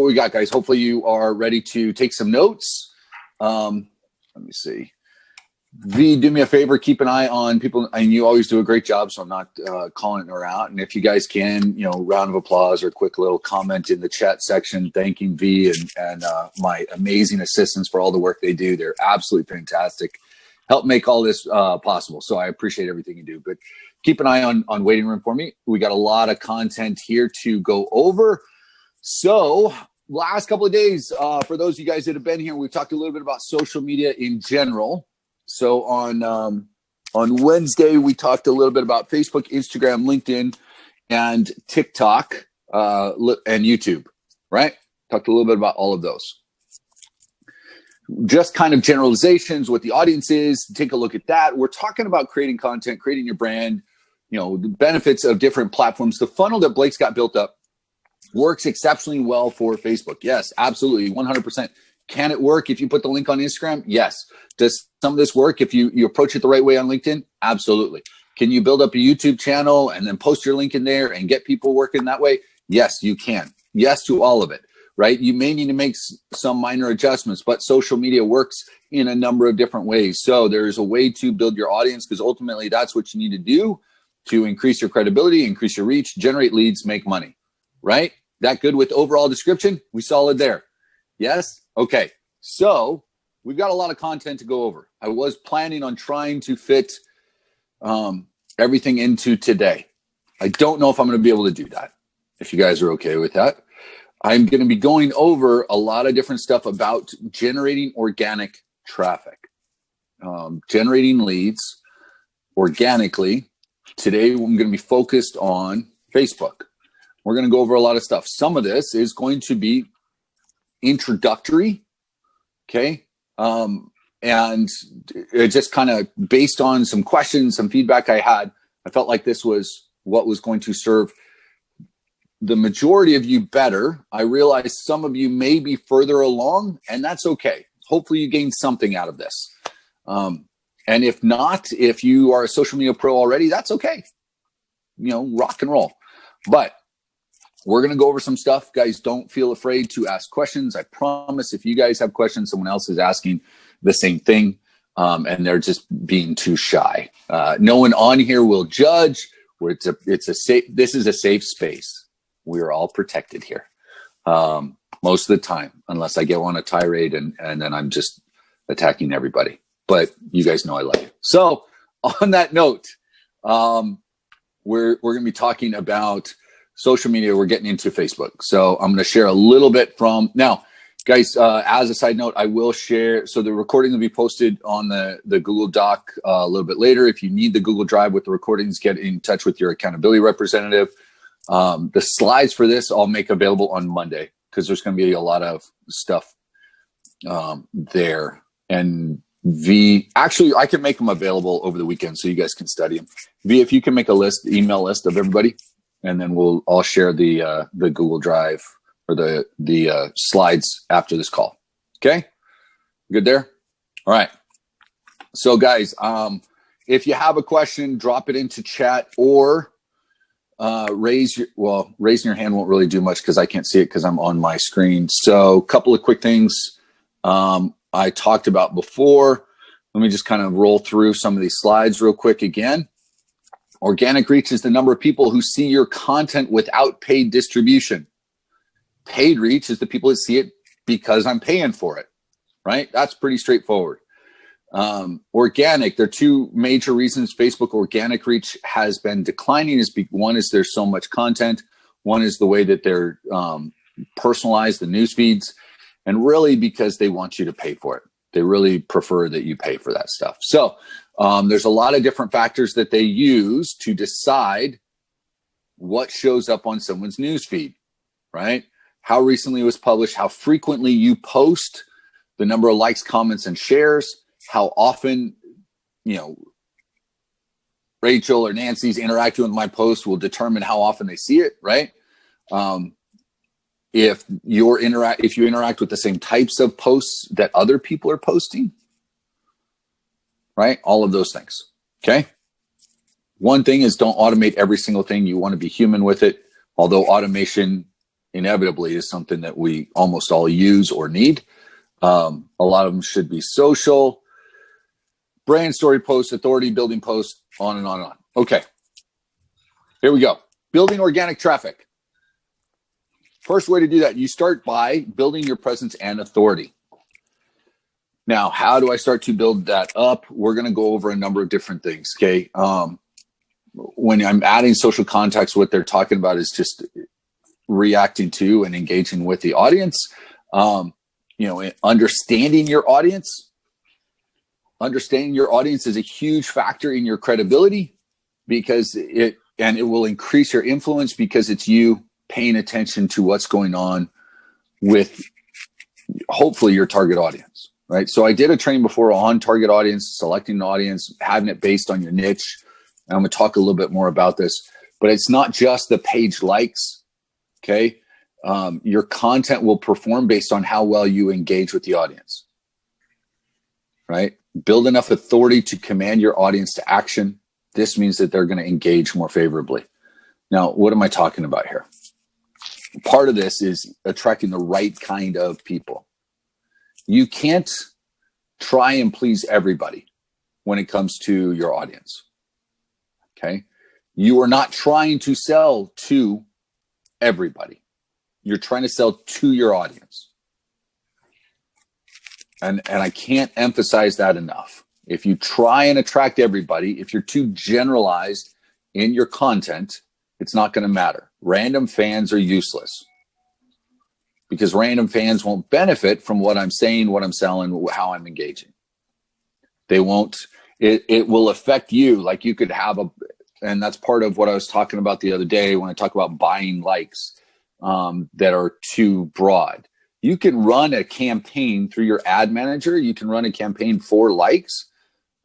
what we got, guys. Hopefully you are ready to take some notes. Let me see. V, do me a favor, keep an eye on people, and you always do a great job, so I'm not calling her out. And if you guys can, round of applause or a quick little comment in the chat section thanking V and my amazing assistants for all the work they do. They're absolutely fantastic. Help make all this possible. So I appreciate everything you do. But keep an eye on Waiting Room for me. We got a lot of content here to go over. So last couple of days, for those of you guys that have been here, we've talked a little bit about social media in general. So on Wednesday, we talked a little bit about Facebook, Instagram, LinkedIn, and TikTok, and YouTube, right? Talked a little bit about all of those. Just kind of generalizations, what the audience is, take a look at that. We're talking about creating content, creating your brand, the benefits of different platforms. The funnel that Blake's got built up works exceptionally well for Facebook. Yes, absolutely, 100%. Can it work if you put the link on Instagram? Yes. Does some of this work if you approach it the right way on LinkedIn? Absolutely. Can you build up a YouTube channel and then post your link in there and get people working that way? Yes, you can. Yes to all of it, right? You may need to make some minor adjustments, but social media works in a number of different ways. So there's a way to build your audience, because ultimately that's what you need to do to increase your credibility, increase your reach, generate leads, make money, right? That good with overall description? We solid there. Yes? Okay. So we've got a lot of content to go over. I was planning on trying to fit everything into today. I don't know if I'm going to be able to do that. If you guys are okay with that, I'm going to be going over a lot of different stuff about generating organic traffic, generating leads organically. Today, I'm going to be focused on Facebook. We're going to go over a lot of stuff. Some of this is going to be introductory, okay? And it just kind of based on some questions, some feedback I had, I felt like this was what was going to serve the majority of you better. I realize some of you may be further along, and that's okay. Hopefully you gain something out of this. And if not, if you are a social media pro already, that's okay. Rock and roll. But we're going to go over some stuff. Guys, don't feel afraid to ask questions. I promise if you guys have questions, someone else is asking the same thing, and they're just being too shy. No one on here will judge. This is a safe space. We are all protected here most of the time, unless I get on a tirade and then I'm just attacking everybody. But you guys know I love you. So on that note, we're going to be talking about social media. We're getting into Facebook. So I'm going to share a little bit from now, guys, as a side note, I will share. So the recording will be posted on the Google Doc a little bit later. If you need the Google Drive with the recordings, get in touch with your accountability representative. The slides for this I'll make available on Monday, because there's going to be a lot of stuff there. And actually, I can make them available over the weekend so you guys can study them. V, if you can make a email list of everybody, and then we'll all share the Google Drive or the slides after this call. Okay, good there. All right. So guys, if you have a question, drop it into chat, or raising your hand won't really do much because I can't see it because I'm on my screen. So a couple of quick things I talked about before. Let me just kind of roll through some of these slides real quick again. Organic reach is the number of people who see your content without paid distribution. Paid reach is the people that see it because I'm paying for it, right? That's pretty straightforward. Organic, there are two major reasons Facebook organic reach has been declining. One is there's so much content. One is the way that they're personalized, the news feeds, and really because they want you to pay for it. They really prefer that you pay for that stuff. So there's a lot of different factors that they use to decide what shows up on someone's news feed, right? How recently it was published, how frequently you post, the number of likes, comments, and shares, how often, Rachel or Nancy's interacting with my post will determine how often they see it, right? If you interact with the same types of posts that other people are posting, right? All of those things, okay? One thing is don't automate every single thing. You want to be human with it, although automation inevitably is something that we almost all use or need. A lot of them should be social, brand story posts, authority building posts, on and on and on. Okay, here we go. Building organic traffic. First way to do that, you start by building your presence and authority. Now, how do I start to build that up? We're going to go over a number of different things, okay? When I'm adding social contacts, what they're talking about is just reacting to and engaging with the audience. Understanding your audience. Understanding your audience is a huge factor in your credibility because it will increase your influence because it's you paying attention to what's going on with hopefully your target audience, right? So I did a training before on target audience, selecting an audience, having it based on your niche. And I'm going to talk a little bit more about this, but it's not just the page likes. Okay. Your content will perform based on how well you engage with the audience, right? Build enough authority to command your audience to action. This means that they're going to engage more favorably. Now, what am I talking about here? Part of this is attracting the right kind of people. You can't try and please everybody when it comes to your audience. Okay. You are not trying to sell to everybody. You're trying to sell to your audience. And I can't emphasize that enough. If you try and attract everybody, if you're too generalized in your content, it's not going to matter. Random fans are useless because random fans won't benefit from what I'm saying, what I'm selling, how I'm engaging. They won't. It will affect you. Like you could have and that's part of what I was talking about the other day when I talk about buying likes that are too broad. You can run a campaign through your ad manager. You can run a campaign for likes,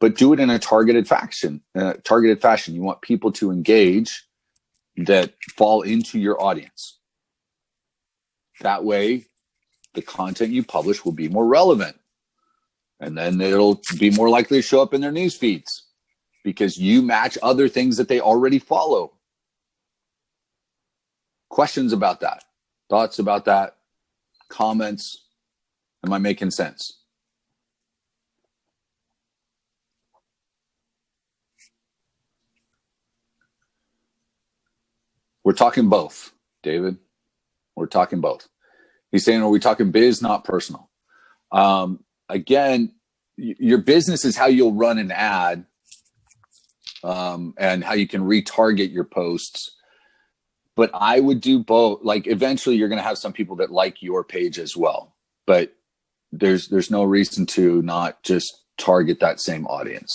but do it in a targeted fashion. You want people to engage that fall into your audience. That way, the content you publish will be more relevant. And then it'll be more likely to show up in their news feeds because you match other things that they already follow. Questions about that? Thoughts about that? Comments? Am I making sense? We're talking both, David. We're talking both. He's saying, are we talking biz, not personal? Again, your business is how you'll run an ad and how you can retarget your posts. But I would do both. Like eventually you're going to have some people that like your page as well. But there's no reason to not just target that same audience.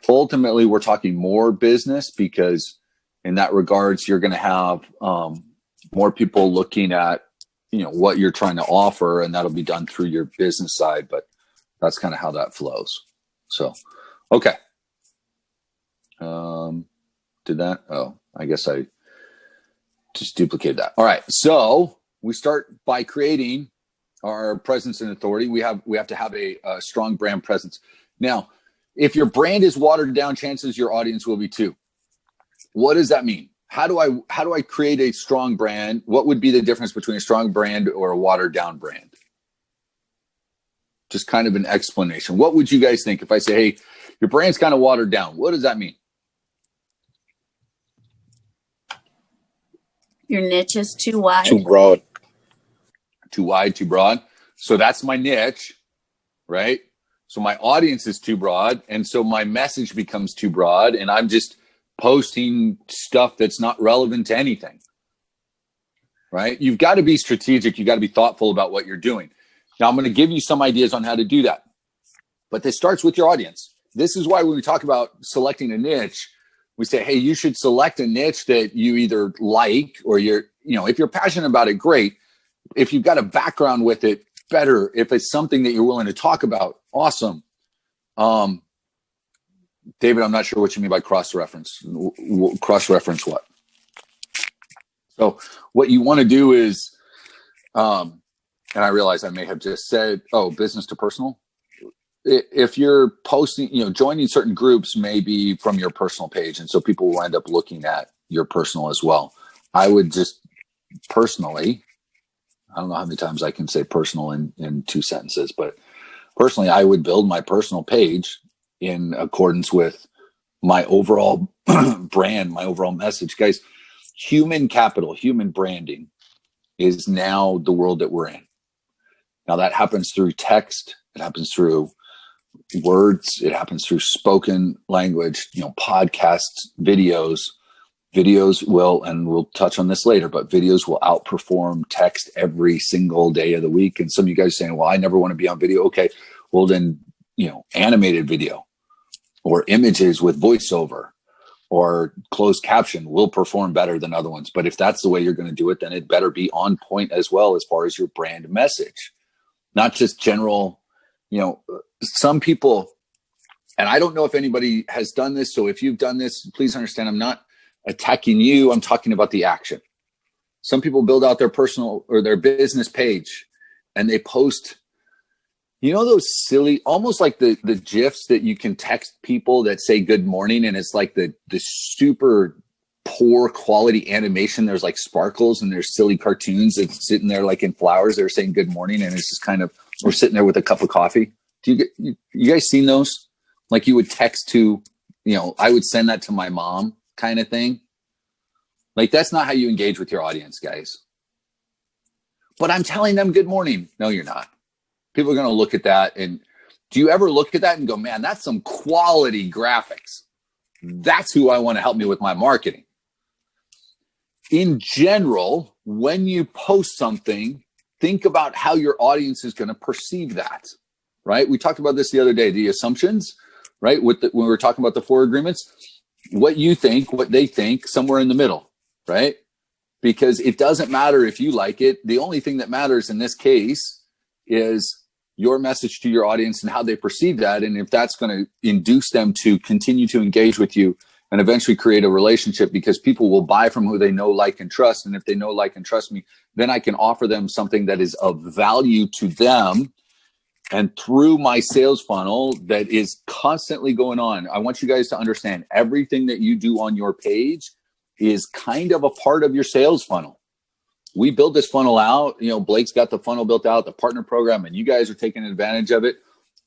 Ultimately, we're talking more business because in that regards, you're going to have more people looking at, what you're trying to offer, and that'll be done through your business side. But that's kind of how that flows. So, okay. Did that? Oh, I guess I just duplicated that. All right. So we start by creating our presence and authority. We have to have a strong brand presence. Now, if your brand is watered down, chances your audience will be too. What does that mean? How do I create a strong brand? What would be the difference between a strong brand or a watered down brand? Just kind of an explanation. What would you guys think if I say, hey, your brand's kind of watered down? What does that mean? Your niche is too wide. Too broad. Too wide, too broad. So that's my niche, right? So my audience is too broad. And so my message becomes too broad. And I'm just posting stuff that's not relevant to anything, right? You've got to be strategic. You've got to be thoughtful about what you're doing. Now, I'm going to give you some ideas on how to do that. But this starts with your audience. This is why when we talk about selecting a niche, we say, hey, you should select a niche that you either like or if you're passionate about it, great. If you've got a background with it, better. If it's something that you're willing to talk about, awesome. David, I'm not sure what you mean by cross-reference. Cross-reference what? So what you want to do is, and I realize I may have just said, business to personal. If you're posting, joining certain groups may be from your personal page. And so people will end up looking at your personal as well. I would just personally, I don't know how many times I can say personal in two sentences, but personally, I would build my personal page in accordance with my overall brand, my overall message. Guys, human capital, human branding is now the world that we're in. Now that happens through text. It happens through words. It happens through spoken language, podcasts, videos. Videos will, and we'll touch on this later, but videos will outperform text every single day of the week. And some of you guys are saying, well, I never want to be on video. Okay. Well, then, animated video or images with voiceover or closed caption will perform better than other ones. But if that's the way you're going to do it, then it better be on point as well as far as your brand message, not just general, some people, and I don't know if anybody has done this. So if you've done this, please understand, I'm not attacking you. I'm talking about the action. Some people build out their personal or their business page and they post, those silly, almost like the GIFs that you can text people that say good morning. And it's like the super poor quality animation. There's like sparkles and there's silly cartoons that's sitting there like in flowers. They're saying good morning. And it's just kind of, we're sitting there with a cup of coffee. You guys seen those? Like you would text to, I would send that to my mom kind of thing. Like that's not how you engage with your audience, guys. But I'm telling them good morning. No, you're not. People are going to look at that. And do you ever look at that and go, man, that's some quality graphics. That's who I want to help me with my marketing. In general, when you post something, think about how your audience is going to perceive that, right? We talked about this the other day, the assumptions, right? When we were talking about the 4 agreements, what you think, what they think, somewhere in the middle, right? Because it doesn't matter if you like it. The only thing that matters in this case is your message to your audience and how they perceive that. And if that's going to induce them to continue to engage with you and eventually create a relationship, because people will buy from who they know, like, and trust. And if they know, like, and trust me, then I can offer them something that is of value to them. And through my sales funnel that is constantly going on, I want you guys to understand everything that you do on your page is kind of a part of your sales funnel. We build this funnel out. Blake's got the funnel built out, the partner program, and you guys are taking advantage of it.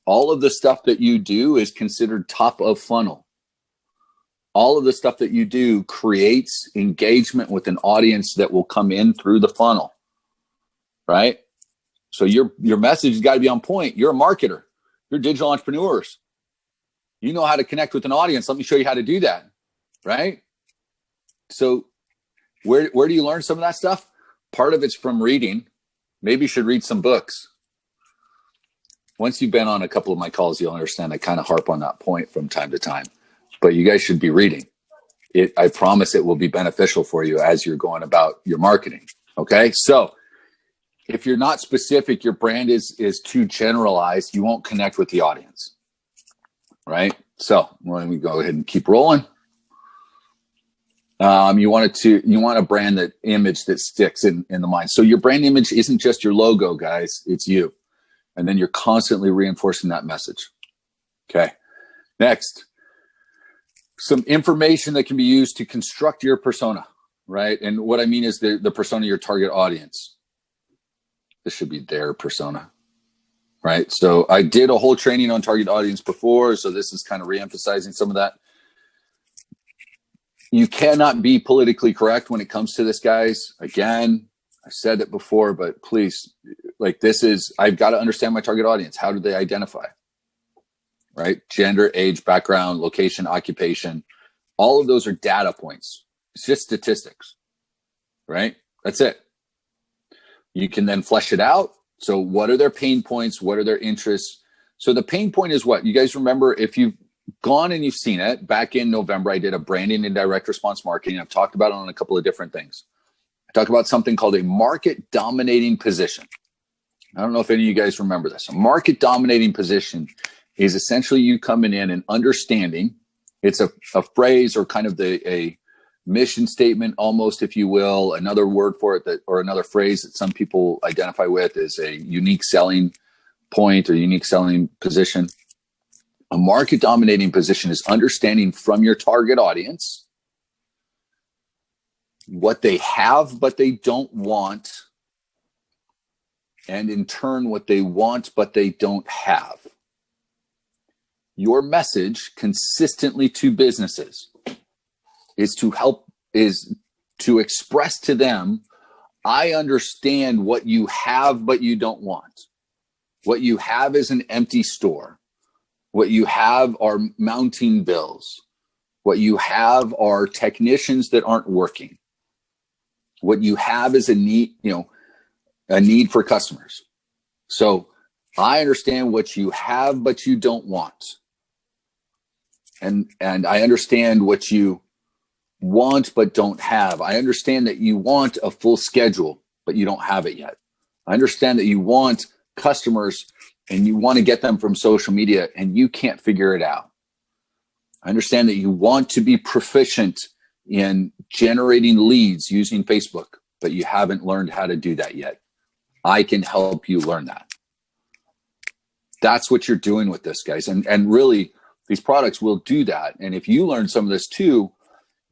All of the stuff that you do is considered top of funnel. All of the stuff that you do creates engagement with an audience that will come in through the funnel, right? So your message has got to be on point. You're a marketer. You're digital entrepreneurs. You know how to connect with an audience. Let me show you how to do that, right? So where do you learn some of that stuff? Part of it's from reading. Maybe you should read some books. Once you've been on a couple of my calls, you'll understand I kind of harp on that point from time to time. But you guys should be reading. I promise it will be beneficial for you as you're going about your marketing. Okay? So if you're not specific, your brand is too generalized, you won't connect with the audience. Right? So let me go ahead and keep rolling. You want a brand image that sticks in the mind. So your brand image isn't just your logo, guys. It's you. And then you're constantly reinforcing that message. Okay. Next, some information that can be used to construct your persona, right? And what I mean is the persona of your target audience. This should be their persona, right? So I did a whole training on target audience before. So this is kind of reemphasizing some of that. You cannot be politically correct when it comes to this, guys. Again, I said it before, but please, I've got to understand my target audience. How do they identify? Right? Gender, age, background, location, occupation. All of those are data points. It's just statistics, right? That's it. You can then flesh it out. So what are their pain points? What are their interests? So the pain point is what? You guys remember, if you've gone and you've seen it, back in November, I did a branding and direct response marketing. I've talked about it on a couple of different things. I talked about something called a market dominating position. I don't know if any of you guys remember this. A market dominating position is essentially you coming in and understanding. It's a phrase or kind of a mission statement, almost, if you will. Another word for it or another phrase that some people identify with is a unique selling point or unique selling position. A market dominating position is understanding from your target audience what they have but they don't want, and in turn what they want but they don't have. Your message consistently to businesses is to express to them, I understand what you have but you don't want. What you have is an empty store. What you have are mounting bills. What you have are technicians that aren't working. What you have is a need for customers. So I understand what you have, but you don't want. And I understand what you want, but don't have. I understand that you want a full schedule, but you don't have it yet. I understand that you want customers and you want to get them from social media and you can't figure it out. I understand that you want to be proficient in generating leads using Facebook, but you haven't learned how to do that yet. I can help you learn that. That's what you're doing with this, guys. And really, these products will do that. And if you learn some of this too,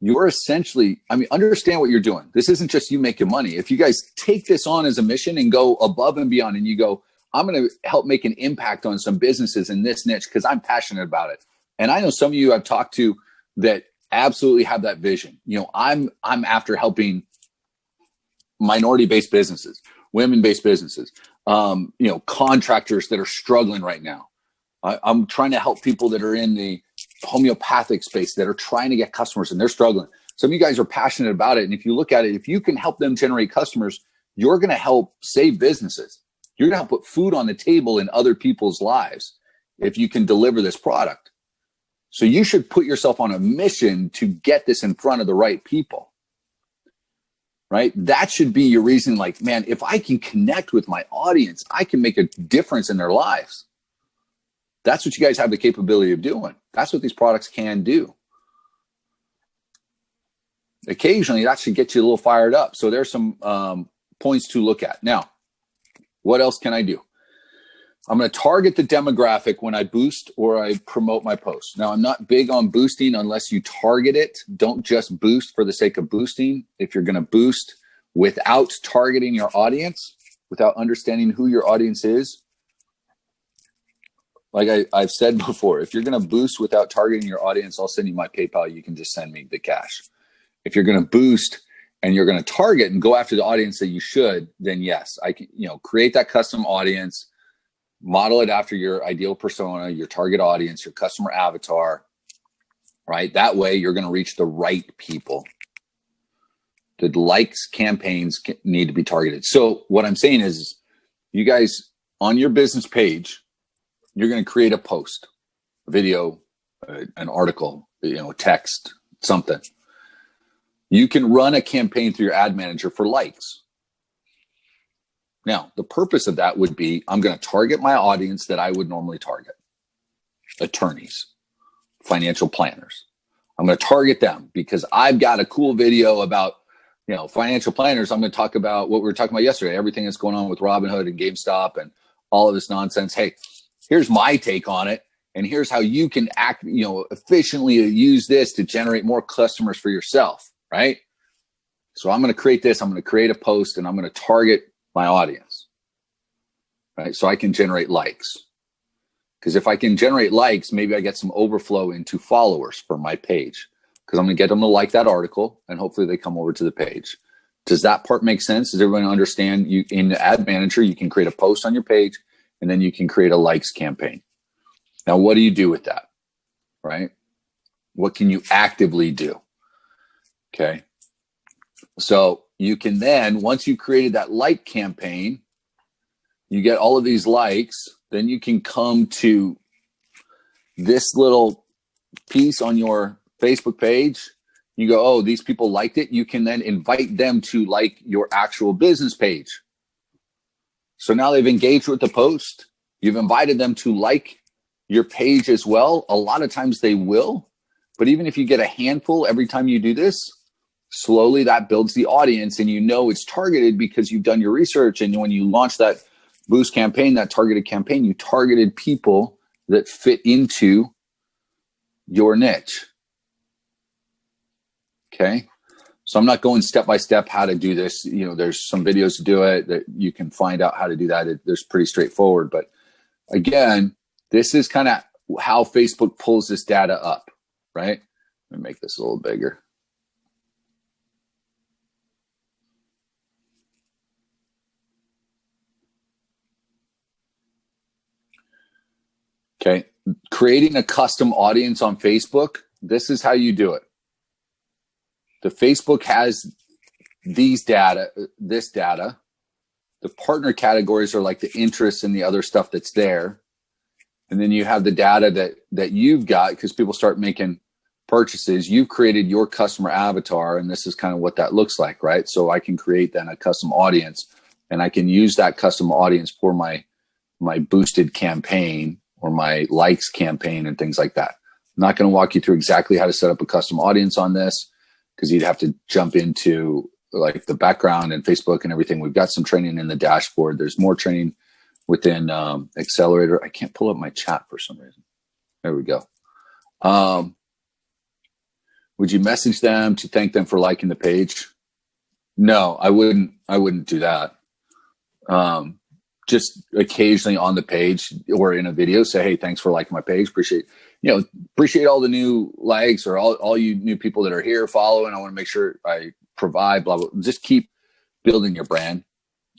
you're essentially, understand what you're doing. This isn't just you making money. If you guys take this on as a mission and go above and beyond and you go, I'm going to help make an impact on some businesses in this niche because I'm passionate about it. And I know some of you I've talked to that absolutely have that vision. I'm after helping minority-based businesses, women-based businesses, contractors that are struggling right now. I'm trying to help people that are in the homeopathic space that are trying to get customers and they're struggling. Some of you guys are passionate about it. And if you look at it, if you can help them generate customers, you're going to help save businesses. You're going to help put food on the table in other people's lives if you can deliver this product. So you should put yourself on a mission to get this in front of the right people, right? That should be your reason. Like, man, if I can connect with my audience, I can make a difference in their lives. That's what you guys have the capability of doing. That's what these products can do. Occasionally, that should get you a little fired up. So there's some points to look at. Now, what else can I do? I'm going to target the demographic when I boost or I promote my posts. Now, I'm not big on boosting unless you target it. Don't just boost for the sake of boosting. If you're going to boost without targeting your audience, without understanding who your audience is, like I've said before, if you're going to boost without targeting your audience, I'll send you my PayPal. You can just send me the cash. If you're going to boost and you're going to target and go after the audience that you should, then yes, I can, create that custom audience, model it after your ideal persona, your target audience, your customer avatar, right? That way you're going to reach the right people. The likes campaigns need to be targeted. So what I'm saying is you guys on your business page, you're going to create a post, a video, an article, text, something. You can run a campaign through your ad manager for likes. Now, the purpose of that would be, I'm going to target my audience that I would normally target. Attorneys, financial planners. I'm going to target them because I've got a cool video about, financial planners. I'm going to talk about what we were talking about yesterday, everything that's going on with Robinhood and GameStop and all of this nonsense. Hey, here's my take on it. And here's how you can efficiently use this to generate more customers for yourself, right? So I'm going to create this. I'm going to create a post and I'm going to target my audience, right? So I can generate likes. Because if I can generate likes, maybe I get some overflow into followers for my page. Because I'm going to get them to like that article and hopefully they come over to the page. Does that part make sense? Does everyone understand? You in the ad manager, you can create a post on your page and then you can create a likes campaign. Now, what do you do with that, right? What can you actively do? Okay. So you can then, once you created that like campaign, you get all of these likes, then you can come to this little piece on your Facebook page. You go, oh, these people liked it. You can then invite them to like your actual business page. So now they've engaged with the post. You've invited them to like your page as well. A lot of times they will, but even if you get a handful every time you do this, slowly that builds the audience and it's targeted because you've done your research. And when you launch that boost campaign, that targeted campaign, you targeted people that fit into your niche. Okay. So I'm not going step by step how to do this. There's some videos to do it that you can find out how to do that. There's pretty straightforward. But again, this is kind of how Facebook pulls this data up, right? Let me make this a little bigger. Okay. Creating a custom audience on Facebook. This is how you do it. The Facebook has this data. The partner categories are like the interests and the other stuff that's there. And then you have the data that you've got, because people start making purchases. You've created your customer avatar, and this is kind of what that looks like, right? So I can create then a custom audience, and I can use that custom audience for my boosted campaign or my likes campaign and things like that. I'm not going to walk you through exactly how to set up a custom audience on this, because you'd have to jump into like the background and Facebook and everything. We've got some training in the dashboard. There's more training within Accelerator. I can't pull up my chat for some reason. There we go. Would you message them to thank them for liking the page? No, I wouldn't do that. Just occasionally on the page or in a video, say, hey, thanks for liking my page. Appreciate all the new likes, or all you new people that are here following. I want to make sure I provide blah, blah. Just keep building your brand.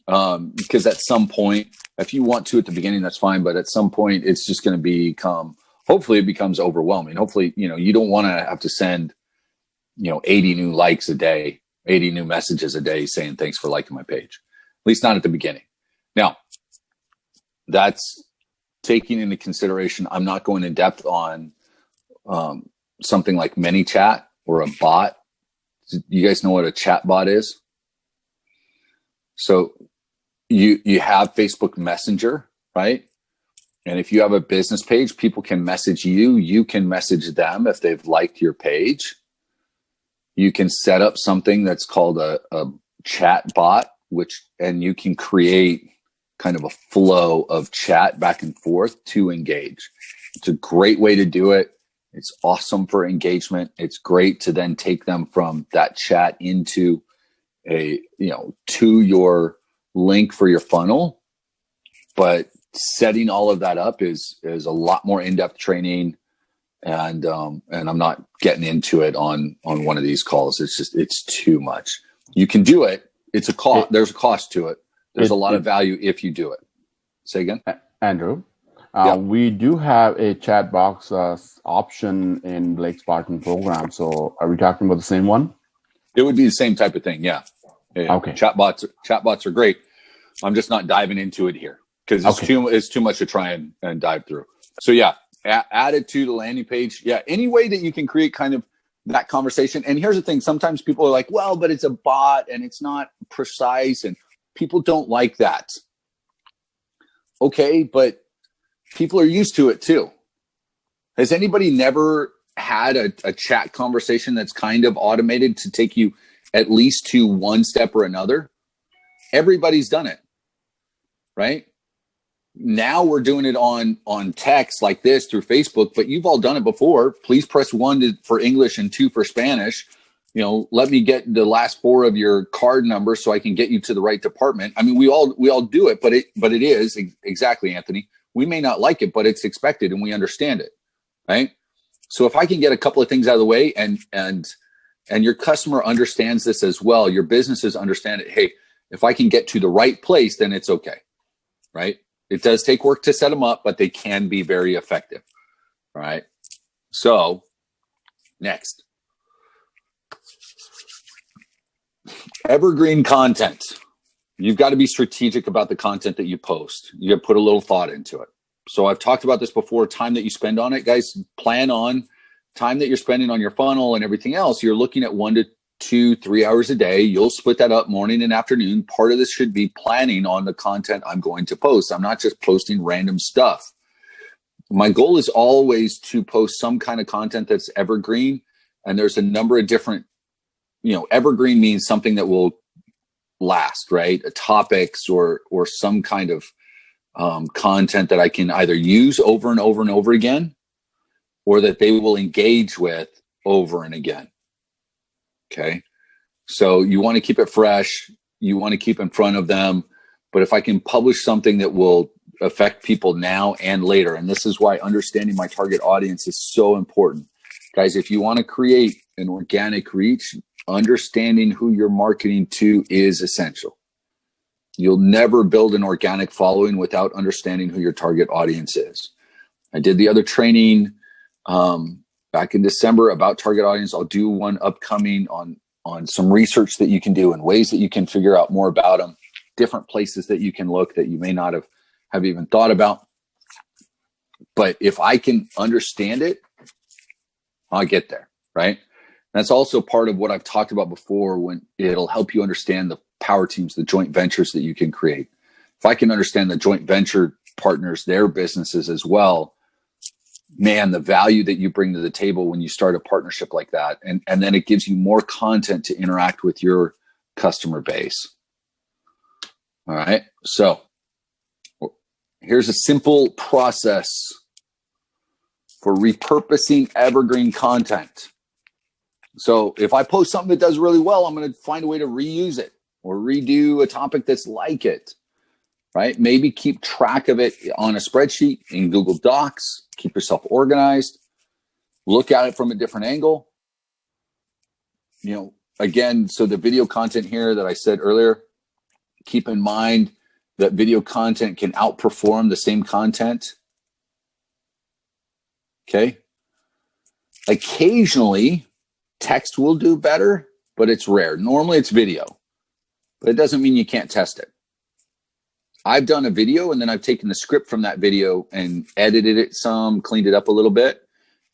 Because at some point, if you want to at the beginning, that's fine. But at some point, it's just going to hopefully it becomes overwhelming. Hopefully, you don't want to have to send, 80 new likes a day, 80 new messages a day saying, thanks for liking my page. At least not at the beginning. Now, that's taking into consideration. I'm not going in depth on something like ManyChat or a bot. You guys know what a chat bot is? So you have Facebook Messenger, right? And if you have a business page, people can message you. You can message them if they've liked your page. You can set up something that's called a chat bot, and you can create kind of a flow of chat back and forth to engage. It's a great way to do it. It's awesome for engagement. It's great to then take them from that chat into to your link for your funnel. But setting all of that up is a lot more in-depth training. And I'm not getting into it on one of these calls. It's too much. You can do it. It's a cost. There's a cost to it. There's a lot of value if you do it. Say again, Andrew. We do have a chat box option in Blake's partner program. So are we talking about the same one? It would be the same type of thing. Yeah. Okay. Chatbots are great. I'm just not diving into it here because it's too much to try and dive through. So yeah, add it to the landing page. Yeah. Any way that you can create kind of that conversation. And here's the thing. Sometimes people are like, well, but it's a bot and it's not precise, and people don't like that. Okay. But people are used to it too. Has anybody never had a chat conversation that's kind of automated to take you at least to one step or another? Everybody's done it, right? Now we're doing it on text like this through Facebook, but you've all done it before. Please press 1 for English and 2 for Spanish. Let me get the last 4 of your card number so I can get you to the right department. I mean, we all do it, but it is exactly, Anthony. We may not like it, but it's expected and we understand it, right? So if I can get a couple of things out of the way and your customer understands this as well, your businesses understand it. Hey, if I can get to the right place, then it's okay, right? It does take work to set them up, but they can be very effective, all right? So next, evergreen content. You've got to be strategic about the content that you post. You got to put a little thought into it. So I've talked about this before, time that you spend on it. Guys, plan on time that you're spending on your funnel and everything else. You're looking at 1 to 2, 3 hours a day. You'll split that up morning and afternoon. Part of this should be planning on the content I'm going to post. I'm not just posting random stuff. My goal is always to post some kind of content that's evergreen. And there's a number of different, evergreen means something that will last, right? Topics or some kind of content that I can either use over and over and over again, or that they will engage with over and again. Okay. So you want to keep it fresh. You want to keep in front of them. But if I can publish something that will affect people now and later, and this is why understanding my target audience is so important. Guys, if you want to create an organic reach, understanding who you're marketing to is essential. You'll never build an organic following without understanding who your target audience is. I did the other training back in December about target audience. I'll do one upcoming on some research that you can do and ways that you can figure out more about them, different places that you can look that you may not have even thought about. But if I can understand it, I'll get there, right? That's also part of what I've talked about before, when it'll help you understand the power teams, the joint ventures that you can create. If I can understand the joint venture partners, their businesses as well, man, the value that you bring to the table when you start a partnership like that. And then it gives you more content to interact with your customer base. All right. So here's a simple process for repurposing evergreen content. So if I post something that does really well, I'm going to find a way to reuse it or redo a topic that's like it, right? Maybe keep track of it on a spreadsheet in Google Docs. Keep yourself organized. Look at it from a different angle. You know, again, so the video content here that I said earlier, keep in mind that video content can outperform the same content. Okay. Occasionally, text will do better, but it's rare. Normally it's video, but it doesn't mean you can't test it. I've done a video and then I've taken the script from that video and edited it some, cleaned it up a little bit,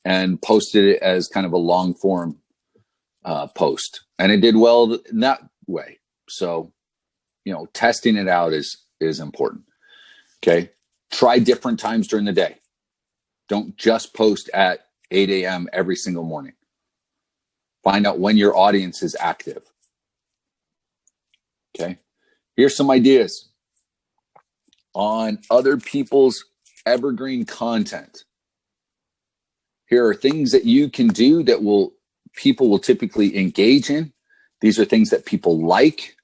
and posted it as kind of a long form post. And it did well in that way. So, you know, testing it out is important. Okay. Try different times during the day. Don't just post at 8 a.m. every single morning. Find out when your audience is active. Okay. Here's some ideas on other people's evergreen content. Here are things that you can do that people will typically engage in. These are things that people like.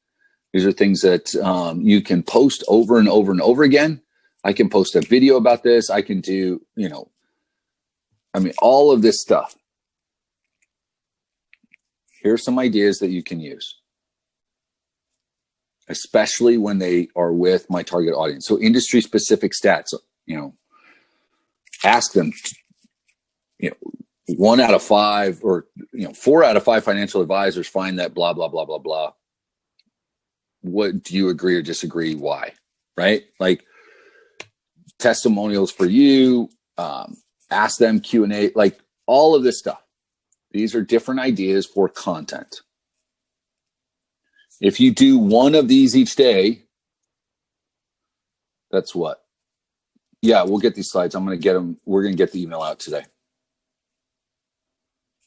These are things that you can post over and over and over again. I can post a video about this. I can do, all of this stuff. Here's some ideas that you can use, especially when they are with my target audience. So industry specific stats, ask them, 1 out of 5 or 4 out of 5 financial advisors find that blah, blah, blah, blah, blah. What do you agree or disagree? Why? Right? Like testimonials for you, ask them Q&A, like all of this stuff. These are different ideas for content. If you do one of these each day, that's what? Yeah, we'll get these slides. I'm going to get them. We're going to get the email out today.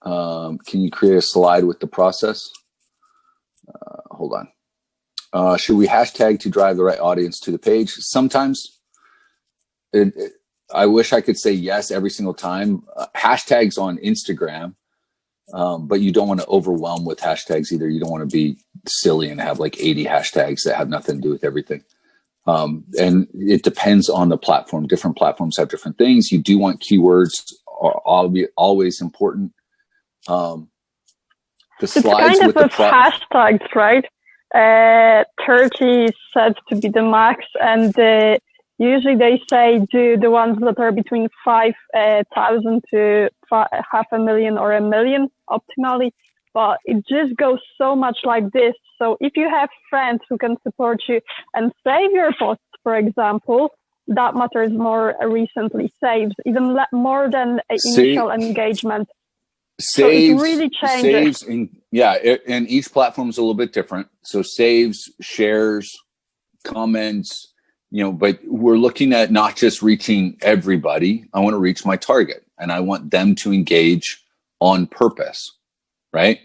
Can you create a slide with the process? Hold on. Should we hashtag to drive the right audience to the page? Sometimes. I wish I could say yes every single time. Hashtags on Instagram. But you don't want to overwhelm with hashtags either. You don't want to be silly and have like 80 hashtags that have nothing to do with everything. And it depends on the platform. Different platforms have different things. You do want keywords are always important. The slides it's kind of hashtags, right? 30 said to be the max, and usually they say do the ones that are between 5,000 to 500,000 or 1 million optimally, but it just goes so much like this. So if you have friends who can support you and save your posts, for example, that matters more recently. Saves even more than initial engagement. So it really changes. And each platform is a little bit different. So saves, shares, comments, but we're looking at not just reaching everybody. I want to reach my target and I want them to engage on purpose, right?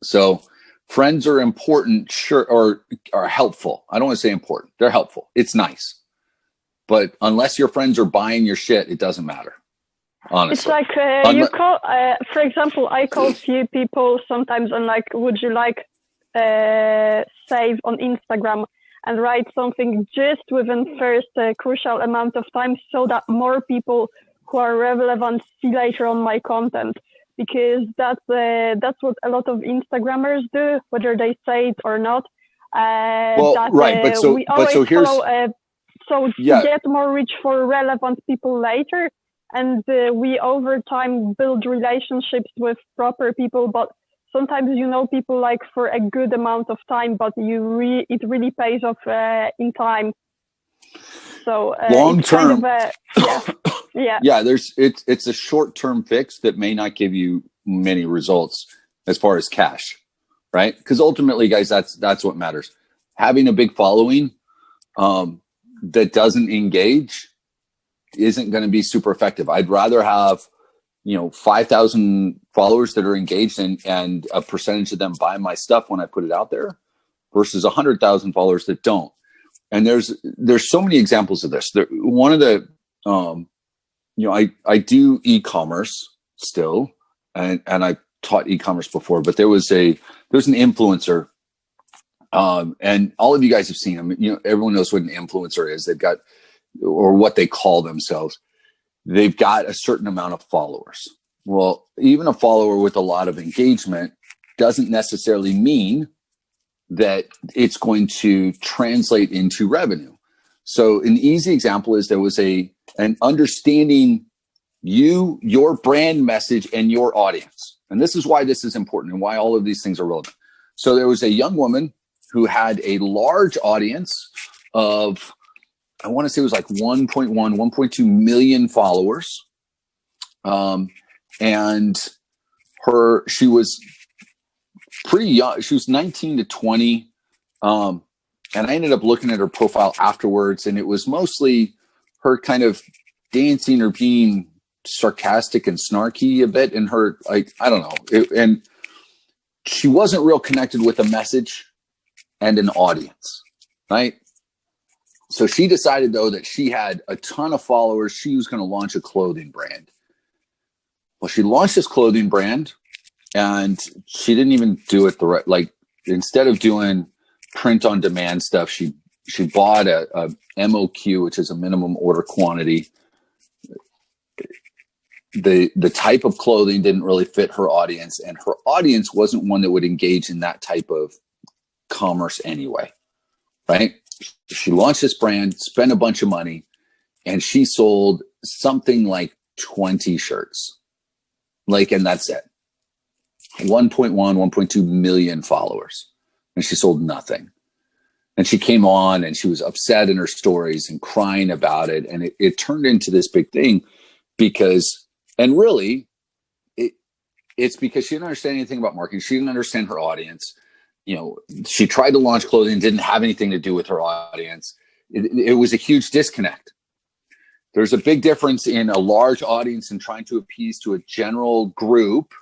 So friends are important, sure, or are helpful. I don't want to say important. They're helpful. It's nice. But unless your friends are buying your shit, it doesn't matter. honestly. It's like you call, for example, I call few people sometimes and like, would you like save on Instagram and write something just within first crucial amount of time so that more people who are relevant see later on my content, because that's what a lot of Instagrammers do, whether they say it or not. We always follow. So to get more reach for relevant people later, and we over time build relationships with proper people. But sometimes you know people like for a good amount of time, but it really pays off in time. So long term, kind of it's a short term fix that may not give you many results as far as cash, right? Because ultimately, guys, that's what matters. Having a big following that doesn't engage isn't going to be super effective. I'd rather have 5,000 followers that are engaged and a percentage of them buy my stuff when I put it out there versus 100,000 followers that don't. And there's so many examples of this. One of the I do e-commerce still, and I taught e-commerce before, but there's an influencer, and all of you guys have seen them. Everyone knows what an influencer is. They've got, or what they call themselves. They've got a certain amount of followers. Well, even a follower with a lot of engagement doesn't necessarily mean that it's going to translate into revenue. So an easy example is there was an understanding your brand message and your audience. And this is why this is important and why all of these things are relevant. So there was a young woman who had a large audience of, I want to say it was like 1.2 million followers. And she was pretty young. She was 19 to 20. And I ended up looking at her profile afterwards, and it was mostly her kind of dancing or being sarcastic and snarky a bit in her, I don't know. And she wasn't real connected with a message and an audience, right? So she decided, though, that she had a ton of followers. She was going to launch a clothing brand. Well, she launched this clothing brand, and she didn't even do it the right. Like, instead of doing print on demand stuff, she bought a MOQ, which is a minimum order quantity. The type of clothing didn't really fit her audience, and her audience wasn't one that would engage in that type of commerce anyway, right? She launched this brand, spent a bunch of money, and she sold something like 20 shirts. And that's it. 1.2 million followers. And she sold nothing. And she came on and she was upset in her stories and crying about it. And it turned into this big thing because, and really, it's because she didn't understand anything about marketing. She didn't understand her audience. She tried to launch clothing, didn't have anything to do with her audience. It was a huge disconnect. There's a big difference in a large audience and trying to appease to a general group,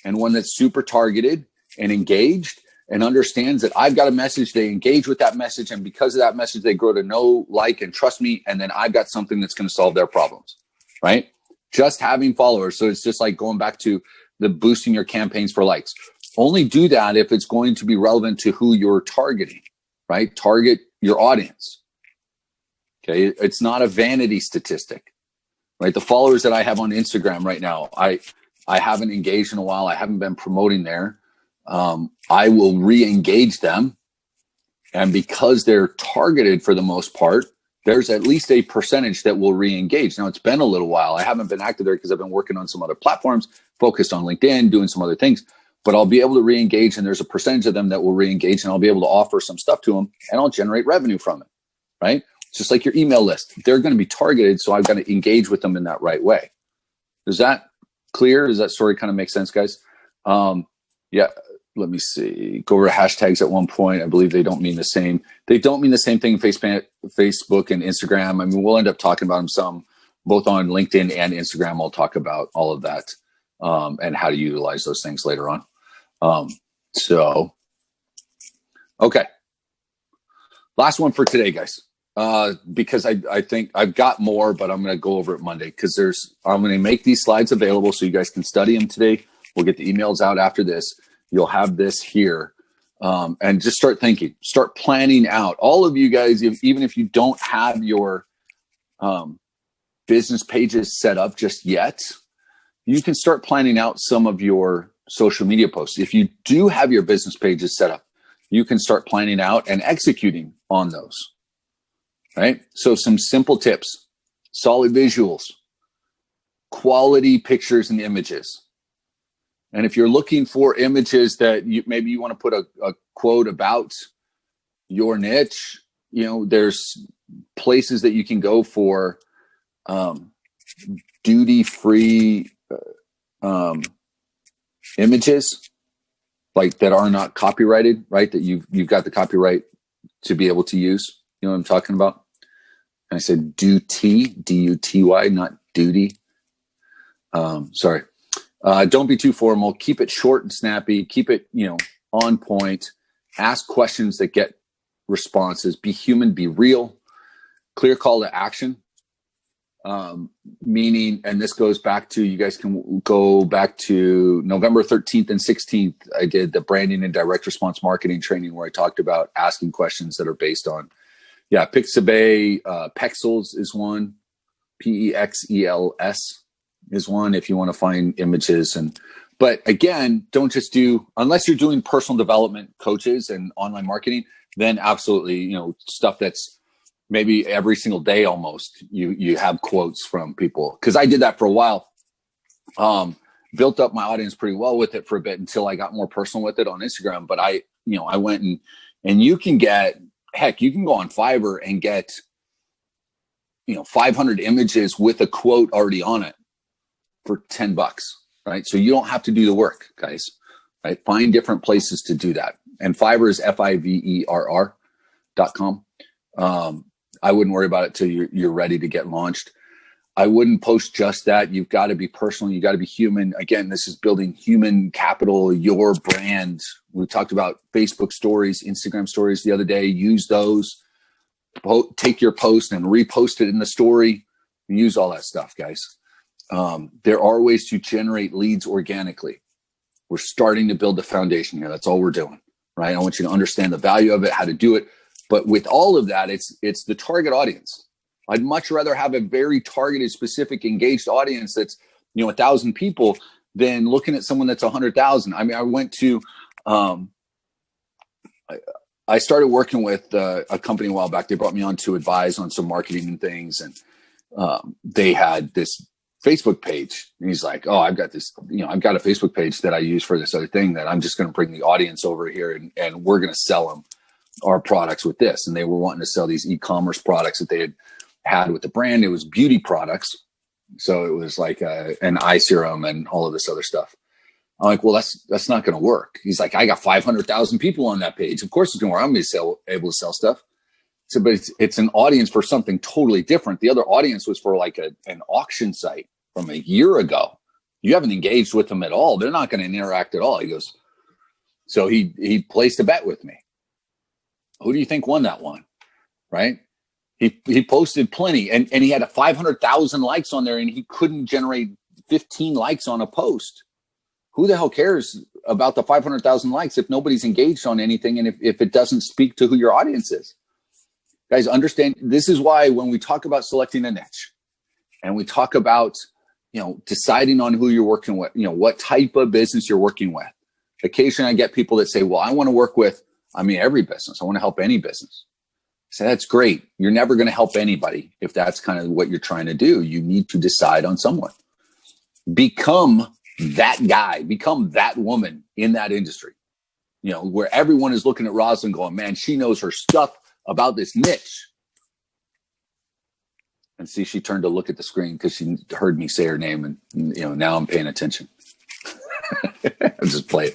and one that's super targeted and engaged and understands that I've got a message, they engage with that message, and because of that message, they grow to know, like, and trust me, and then I've got something that's going to solve their problems, right? Just having followers. So it's just like going back to the boosting your campaigns for likes. Only do that if it's going to be relevant to who you're targeting, right? Target your audience. Okay. It's not a vanity statistic, right? The followers that I have on Instagram right now, I haven't engaged in a while. I haven't been promoting there. I will re-engage them. And because they're targeted for the most part, there's at least a percentage that will re-engage. Now, it's been a little while. I haven't been active there because I've been working on some other platforms, focused on LinkedIn, doing some other things. But I'll be able to re-engage, and there's a percentage of them that will re-engage, and I'll be able to offer some stuff to them, and I'll generate revenue from it, right? It's just like your email list. They're going to be targeted, so I've got to engage with them in that right way. Is that clear? Does that story kind of make sense, guys? Yeah, let me see. Go over to hashtags at one point. I believe they don't mean the same. They don't mean the same thing in Facebook and Instagram. I mean, we'll end up talking about them some, both on LinkedIn and Instagram. I'll talk about all of that and how to utilize those things later on. Okay. Last one for today, guys. Because I think I've got more, but I'm going to go over it Monday because I'm going to make these slides available so you guys can study them today. We'll get the emails out after this. You'll have this here, and just start thinking, start planning out. All of you guys, even if you don't have your business pages set up just yet, you can start planning out some of your social media posts. If you do have your business pages set up, you can start planning out and executing on those. Right? So some simple tips: solid visuals, quality pictures and images. And if you're looking for images that maybe you want to put a quote about your niche, there's places that you can go for duty-free images, like that are not copyrighted, right? That you've got the copyright to be able to use. You know what I'm talking about? And I said duty, D-U-T-Y, not duty. Sorry. Don't be too formal. Keep it short and snappy. Keep it, on point. Ask questions that get responses. Be human, be real. Clear call to action. Meaning, and this goes back to, you guys can go back to November 13th and 16th. I did the branding and direct response marketing training where I talked about asking questions that are based on, Pixabay, Pexels is one. P-E-X-E-L-S is one if you want to find images. But again, don't just do, unless you're doing personal development coaches and online marketing, then absolutely, stuff that's maybe every single day almost you have quotes from people. Because I did that for a while. Built up my audience pretty well with it for a bit until I got more personal with it on Instagram. But I went and you can get, you can go on Fiverr and get 500 images with a quote already on it for $10, right? So you don't have to do the work, guys, right? Find different places to do that. And Fiverr is FIVERR.com. I wouldn't worry about it till you're ready to get launched. I wouldn't post just that. You've got to be personal. You got to be human. Again, this is building human capital, your brand. We talked about Facebook stories, Instagram stories the other day. Use those. Take your post and repost it in the story. Use all that stuff, guys. There are ways to generate leads organically. We're starting to build the foundation here. That's all we're doing, right? I want you to understand the value of it, how to do it. But with all of that, it's the target audience. I'd much rather have a very targeted, specific, engaged audience that's 1,000 people than looking at someone that's 100,000. I mean, I went to I started working with a company a while back. They brought me on to advise on some marketing and things, and they had this Facebook page. And he's like, "Oh, I've got this. I've got a Facebook page that I use for this other thing that I'm just going to bring the audience over here, and we're going to sell them our products with this." And they were wanting to sell these e-commerce products that they had with the brand. It was beauty products, so it was like an eye serum and all of this other stuff. I'm like, well, that's not going to work. He's like, I got 500,000 people on that page. Of course it's going to work. I'm going to be able to sell stuff. So, but it's an audience for something totally different. The other audience was for like an auction site from a year ago. You haven't engaged with them at all. They're not going to interact at all. He goes, so he placed a bet with me. Who do you think won that one? Right? He posted plenty, and he had 500,000 likes on there, and he couldn't generate 15 likes on a post. Who the hell cares about the 500,000 likes if nobody's engaged on anything and if it doesn't speak to who your audience is? Guys, understand, this is why when we talk about selecting a niche and we talk about, deciding on who you're working with, what type of business you're working with. Occasionally I get people that say, well, I want to work with, every business. I want to help any business. I say, that's great. You're never going to help anybody if that's kind of what you're trying to do. You need to decide on someone. Become that guy, become that woman in that industry, where everyone is looking at Rosalind going, man, she knows her stuff about this niche. And see, she turned to look at the screen because she heard me say her name, and now I'm paying attention. I'm just playing.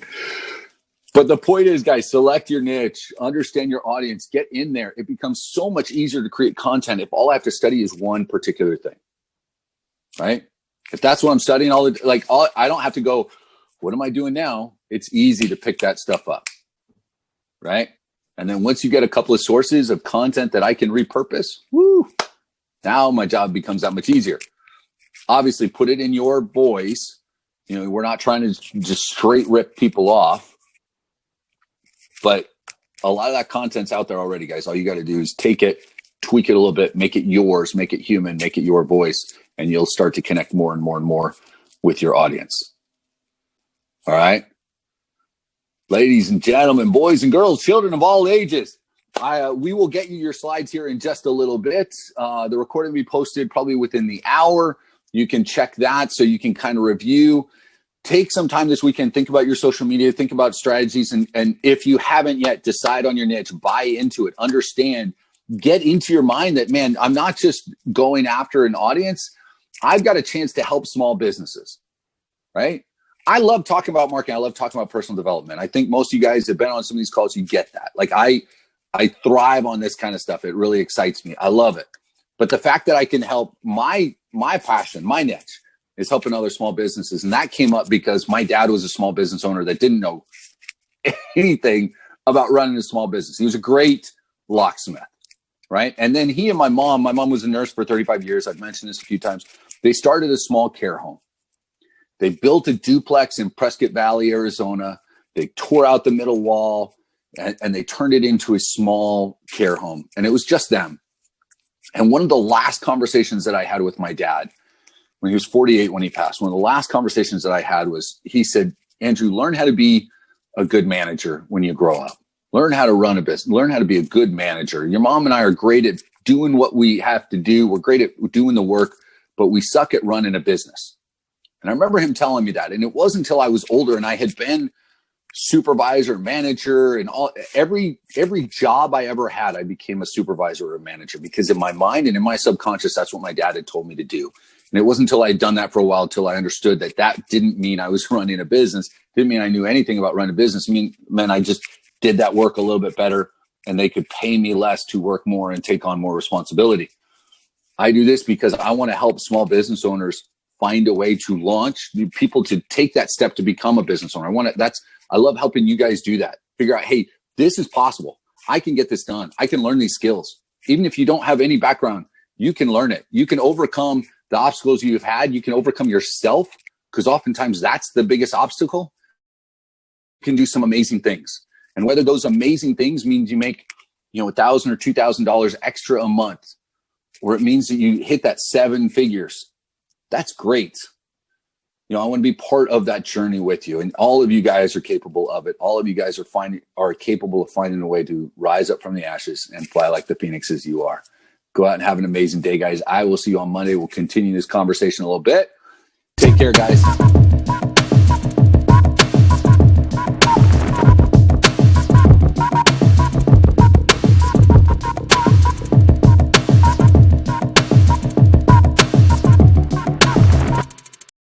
But the point is, guys, select your niche, understand your audience, get in there. It becomes so much easier to create content if all I have to study is one particular thing, right? If that's what I'm studying, I don't have to go, what am I doing now? It's easy to pick that stuff up, right? And then once you get a couple of sources of content that I can repurpose, woo, now my job becomes that much easier. Obviously, put it in your voice. We're not trying to just straight rip people off, but a lot of that content's out there already, guys. All you got to do is take it, tweak it a little bit, make it yours, make it human, make it your voice, and you'll start to connect more and more and more with your audience. All right? Ladies and gentlemen, boys and girls, children of all ages, we will get you your slides here in just a little bit. The recording will be posted probably within the hour. You can check that so you can kind of review. Take some time this weekend, think about your social media, think about strategies. And if you haven't yet, decide on your niche, buy into it, understand, get into your mind that, man, I'm not just going after an audience. I've got a chance to help small businesses, right? I love talking about marketing. I love talking about personal development. I think most of you guys have been on some of these calls. You get that. Like I thrive on this kind of stuff. It really excites me. I love it. But the fact that I can help my passion, my niche is helping other small businesses. And that came up because my dad was a small business owner that didn't know anything about running a small business. He was a great locksmith, right? And then he and my mom was a nurse for 35 years. I've mentioned this a few times. They started a small care home. They built a duplex in Prescott Valley, Arizona. They tore out the middle wall and they turned it into a small care home. And it was just them. And one of the last conversations that I had with my dad, when he was 48 when he passed, one of the last conversations that I had was, he said, Andrew, learn how to be a good manager when you grow up. Learn how to run a business. Learn how to be a good manager. Your mom and I are great at doing what we have to do. We're great at doing the work, but we suck at running a business. And I remember him telling me that. And it wasn't until I was older and I had been supervisor, manager, and every job I ever had, I became a supervisor or a manager, because in my mind and in my subconscious, that's what my dad had told me to do. And it wasn't until I had done that for a while till I understood that didn't mean I was running a business. Didn't mean I knew anything about running a business. Man, I just did that work a little bit better and they could pay me less to work more and take on more responsibility. I do this because I want to help small business owners find a way to launch, people to take that step to become a business owner. I love helping you guys do that. Figure out, hey, this is possible. I can get this done. I can learn these skills. Even if you don't have any background, you can learn it. You can overcome the obstacles you've had. You can overcome yourself, because oftentimes that's the biggest obstacle. You can do some amazing things. And whether those amazing things means you make, $1,000 or $2,000 extra a month, or it means that you hit that 7 figures, that's great. I want to be part of that journey with you. And all of you guys are capable of it. All of you guys are capable of finding a way to rise up from the ashes and fly like the phoenixes you are. Go out and have an amazing day, guys. I will see you on Monday. We'll continue this conversation a little bit. Take care, guys.